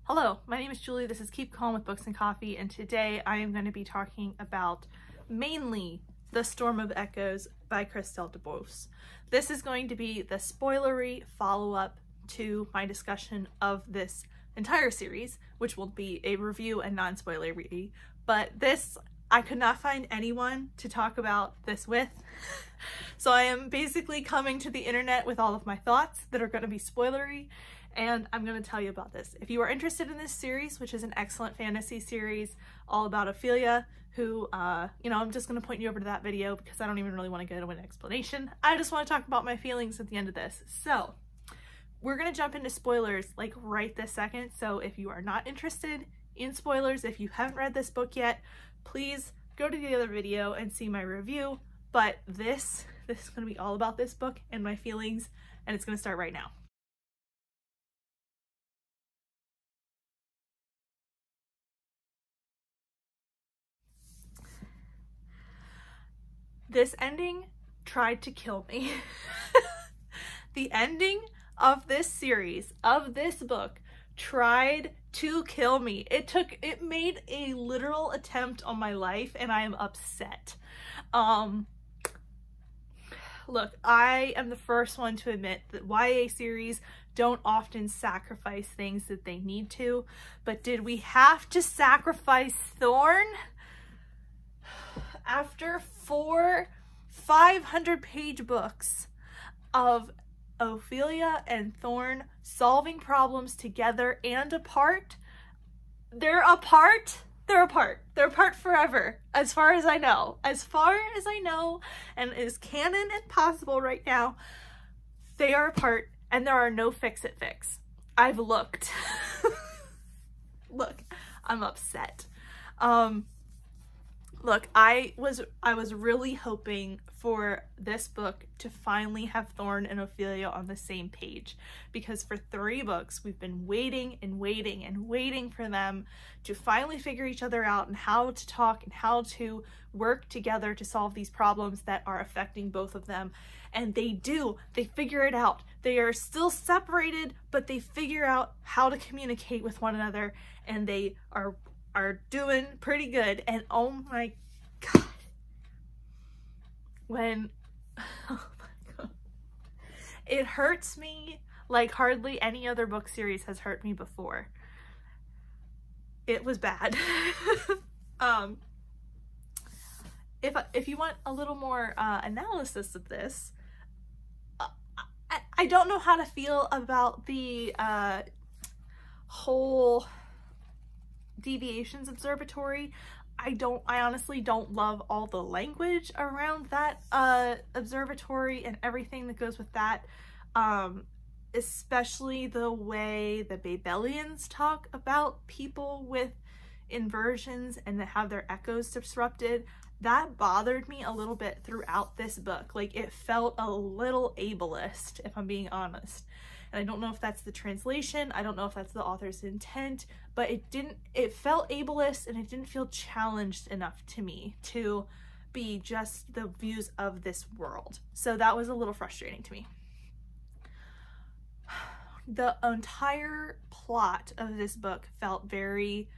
Hello, my name is Julie. This is Keep Calm with Books and Coffee, and today I am going to be talking about mainly The Storm of Echoes by Christelle DeBose. This is going to be the spoilery follow-up to my discussion of this entire series, which will be a review and non-spoilery, but I could not find anyone to talk about this with, so I am basically coming to the internet with all of my thoughts that are going to be spoilery, and I'm going to tell you about this. If you are interested in this series, which is an excellent fantasy series all about Ophelia, who, I'm just going to point you over to that video because I don't even really want to go into an explanation. I just want to talk about my feelings at the end of this. So, we're going to jump into spoilers like right this second, so if you are not interested in spoilers, if you haven't read this book yet, please go to the other video and see my review, but this is going to be all about this book and my feelings, and it's going to start right now. This ending tried to kill me. The ending of this series, of this book, tried to kill me. It made a literal attempt on my life, and I am upset. Look, I am the first one to admit that YA series don't often sacrifice things that they need to, but did we have to sacrifice Thorn? After 4 500-page books of Ophelia and Thorn solving problems together and apart, they're apart forever, as far as I know. As far as I know, and as canon and possible right now, they are apart, and there are no fix-it-fix. I've looked. Look, I'm upset. Look, I was really hoping for this book to finally have Thorn and Ophelia on the same page, because for 3 books we've been waiting and waiting and waiting for them to finally figure each other out and how to talk and how to work together to solve these problems that are affecting both of them. And they do. They figure it out. They are still separated, but they figure out how to communicate with one another, and they are doing pretty good. And oh my god, when oh my god, it hurts me like hardly any other book series has hurt me before. It was bad. If you want a little more analysis of this, I don't know how to feel about the whole Deviations Observatory. I honestly don't love all the language around that observatory and everything that goes with that, especially the way the Babelians talk about people with inversions and that have their echoes disrupted. That bothered me a little bit throughout this book. Like, it felt a little ableist, if I'm being honest. And I don't know if that's the translation, I don't know if that's the author's intent, but it felt ableist, and it didn't feel challenged enough to me to be just the views of this world. So that was a little frustrating to me. The entire plot of this book felt very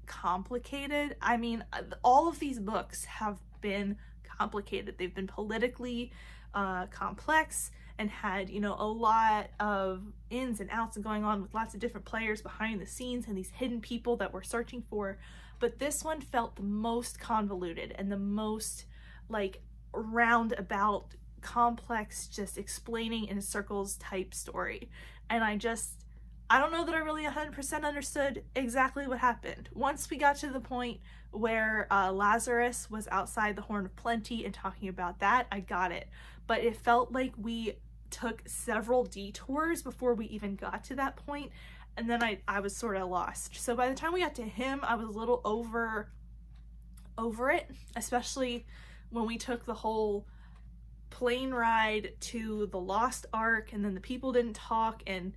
complicated. I mean, all of these books have been complicated. They've been politically complex, and had, a lot of ins and outs and going on with lots of different players behind the scenes and these hidden people that we're searching for. But this one felt the most convoluted and the most like roundabout, complex, just explaining in circles type story. And I don't know that I really 100% understood exactly what happened. Once we got to the point where Lazarus was outside the Horn of Plenty and talking about that, I got it. But it felt like we took several detours before we even got to that point, and then I was sort of lost. So by the time we got to him, I was a little over it, especially when we took the whole plane ride to the Lost Ark, and then the people didn't talk, and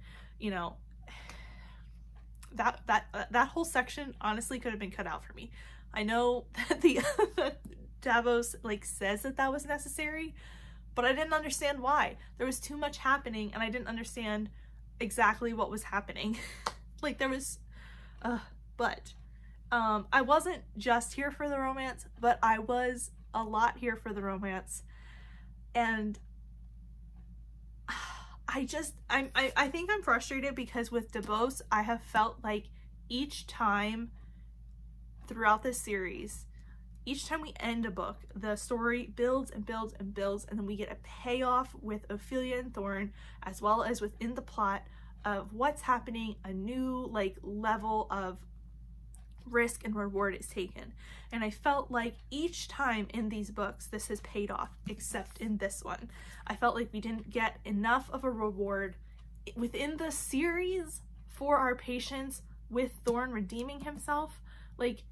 that whole section honestly could have been cut out for me. I know that that Davos says that was necessary, but I didn't understand why. There was too much happening, and I didn't understand exactly what was happening. Like there was, but I wasn't just here for the romance, but I was a lot here for the romance. And I think I'm frustrated because with DuBose, I have felt like each time throughout this series, each time we end a book, the story builds and builds and builds, and then we get a payoff with Ophelia and Thorne, as well as within the plot of what's happening, a new like level of risk and reward is taken. And I felt like each time in these books this has paid off, except in this one. I felt like we didn't get enough of a reward within the series for our patience with Thorne redeeming himself. Like,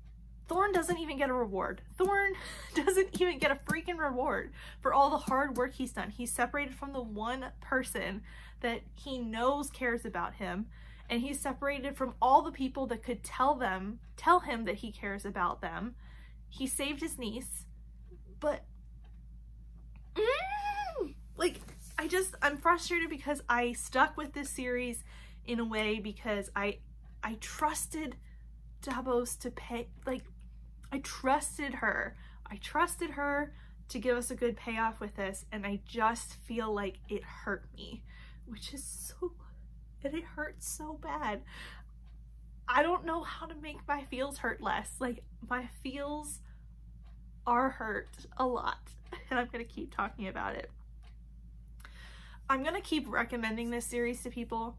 Thorne doesn't even get a reward. Thorne doesn't even get a freaking reward for all the hard work he's done. He's separated from the one person that he knows cares about him, and he's separated from all the people that could tell him that he cares about them. He saved his niece, but like, I'm frustrated because I stuck with this series in a way because I trusted DuBose to pay, like, I trusted her to give us a good payoff with this, and I just feel like it hurt me, which is so, and it hurts so bad. I don't know how to make my feels hurt less. Like, my feels are hurt a lot, and I'm gonna keep talking about it. I'm gonna keep recommending this series to people.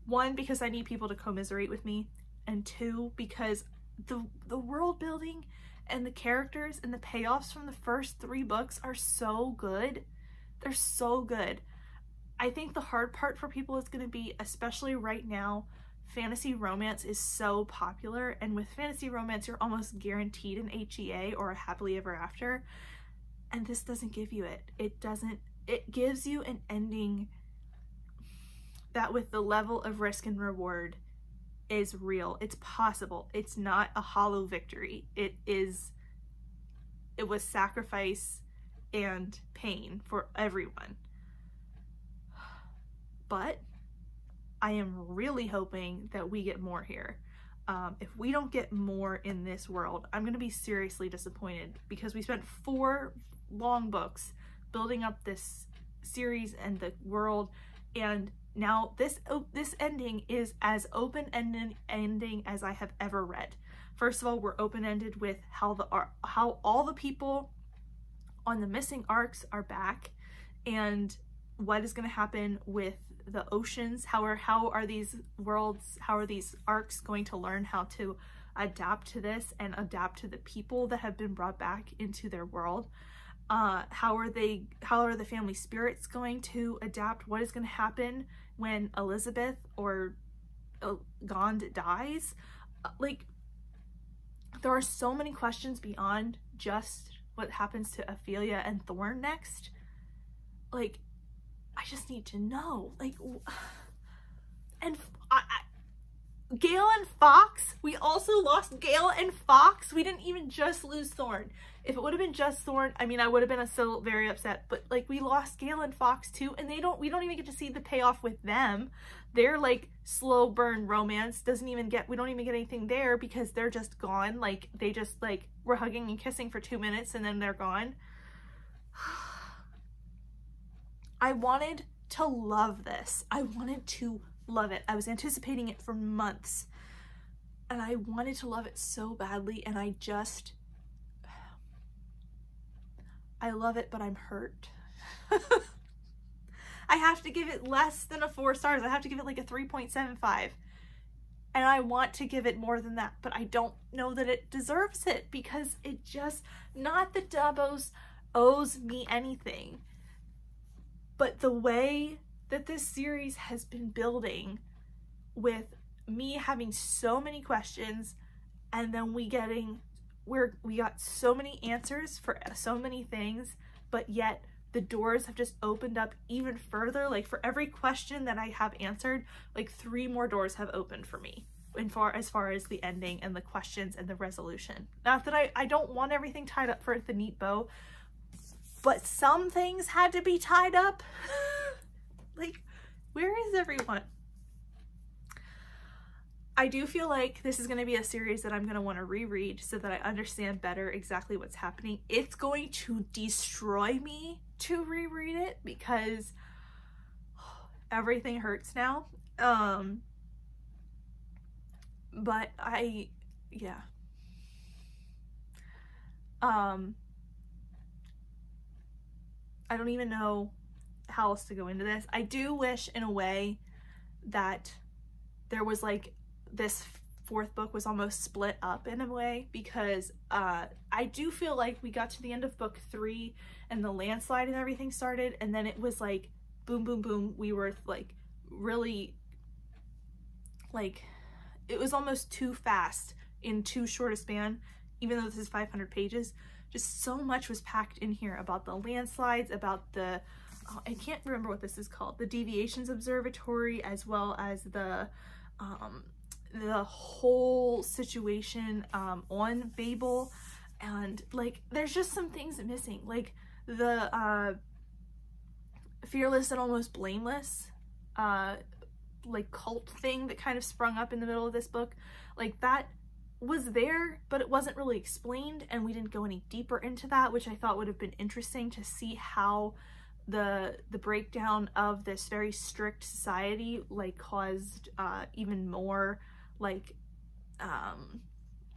One, because I need people to commiserate with me, and two, because the world building and the characters and the payoffs from the first 3 books are so good. They're so good. I think the hard part for people is going to be, especially right now, fantasy romance is so popular, and with fantasy romance you're almost guaranteed an HEA or a happily ever after, and this doesn't give you it. It gives you an ending that with the level of risk and reward is real. It's possible. It's not a hollow victory. It was sacrifice and pain for everyone. But I am really hoping that we get more here. If we don't get more in this world, I'm going to be seriously disappointed, because we spent 4 long books building up this series and the world, and now this ending is as open-ended ending as I have ever read. First of all, we're open-ended with how all the people on the missing arcs are back, and what is going to happen with the oceans. How are these arcs going to learn how to adapt to this and adapt to the people that have been brought back into their world? How are the family spirits going to adapt? What is going to happen when Elizabeth or Gond dies? Like, there are so many questions beyond just what happens to Ophelia and Thorne next. Like, I just need to know. Like, and Gale and Fox, we also lost Gale and Fox. We didn't even just lose Thorne. If it would have been just Thorne, I mean, I would have been still very upset, but like, we lost Gale and Fox too, and we don't even get to see the payoff with them. Their like slow burn romance we don't even get anything there, because they're just gone. Like, they just like were hugging and kissing for 2 minutes and then they're gone. I wanted to love this. I wanted to love it. I was anticipating it for months, and I wanted to love it so badly, and I love it, but I'm hurt. I have to give it less than a 4 stars. I have to give it like a 3.75, and I want to give it more than that, but I don't know that it deserves it, because it just, not that DuBose owes me anything, but the way that this series has been building, with me having so many questions, and then we got so many answers for so many things, but yet the doors have just opened up even further. Like, for every question that I have answered, like 3 more doors have opened for me as far as the ending and the questions and the resolution. Not that I don't want everything tied up for the neat bow, but some things had to be tied up. Like, where is everyone? I do feel like this is going to be a series that I'm going to want to reread so that I understand better exactly what's happening. It's going to destroy me to reread it because everything hurts now. But yeah. I don't even know how else to go into this. I do wish in a way that there was like this fourth book was almost split up in a way, because I do feel like we got to the end of book 3 and the landslide and everything started, and then it was like boom boom boom, we were like really like it was almost too fast in too short a span, even though this is 500 pages. Just so much was packed in here about the landslides, about the I can't remember what this is called, the Deviations Observatory, as well as the whole situation on Babel. And like there's just some things missing, like the fearless and almost blameless like cult thing that kind of sprung up in the middle of this book. Like that was there, but it wasn't really explained, and we didn't go any deeper into that, which I thought would have been interesting to see how the breakdown of this very strict society like caused even more like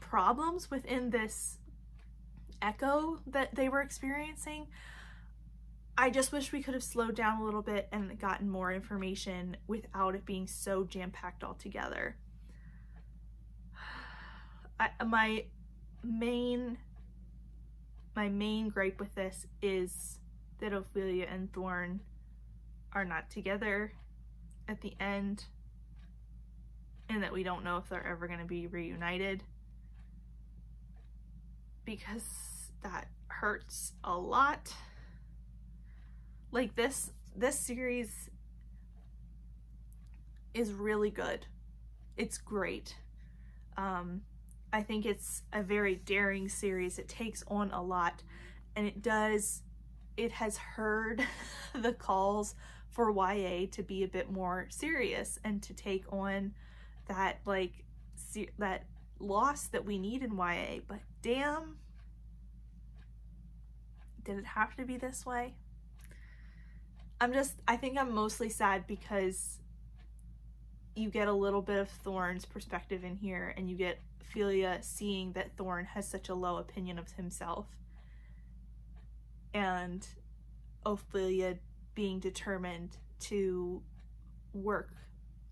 problems within this echo that they were experiencing. I just wish we could have slowed down a little bit and gotten more information without it being so jam-packed all together. My main gripe with this is that Ophelia and Thorn are not together at the end, and that we don't know if they're ever going to be reunited, because that hurts a lot. Like this series is really good. It's great. I think it's a very daring series. It takes on a lot, and it has heard the calls for YA to be a bit more serious and to take on that like that loss that we need in YA. But damn, did it have to be this way? I think I'm mostly sad because you get a little bit of Thorn's perspective in here, and you get Ophelia seeing that Thorn has such a low opinion of himself, and Ophelia being determined to work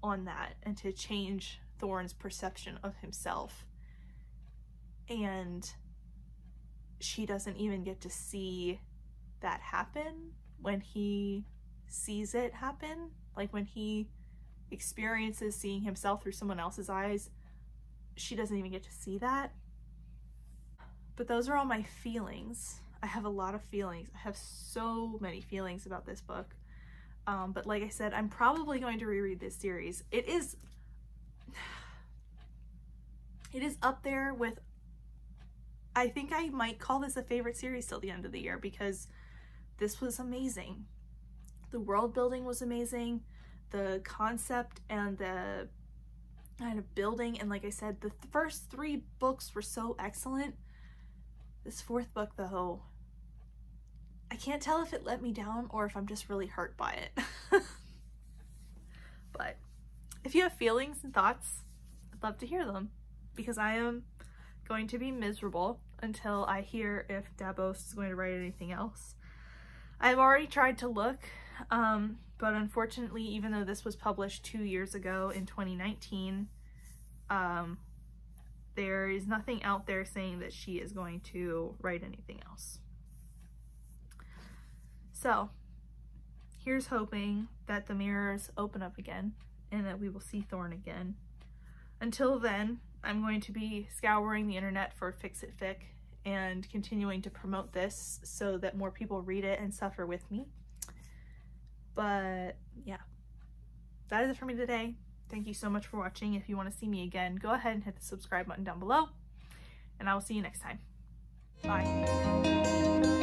on that and to change Thorn's perception of himself. And she doesn't even get to see that happen when he sees it happen. Like when he experiences seeing himself through someone else's eyes, she doesn't even get to see that. But those are all my feelings. I have a lot of feelings. I have so many feelings about this book. But like I said, I'm probably going to reread this series. It is up there with, I think I might call this a favorite series till the end of the year, because this was amazing. The world building was amazing. The concept and the kind of building, and like I said, the first 3 books were so excellent. This 4th book though, I can't tell if it let me down or if I'm just really hurt by it. But if you have feelings and thoughts, I'd love to hear them, because I am going to be miserable until I hear if Dabos is going to write anything else. I've already tried to look, but unfortunately, even though this was published 2 years ago in 2019, there is nothing out there saying that she is going to write anything else. So here's hoping that the mirrors open up again and that we will see Thorn again. Until then, I'm going to be scouring the internet for Fix It Fic and continuing to promote this so that more people read it and suffer with me. But yeah, that is it for me today. Thank you so much for watching. If you want to see me again, go ahead and hit the subscribe button down below, and I will see you next time. Bye.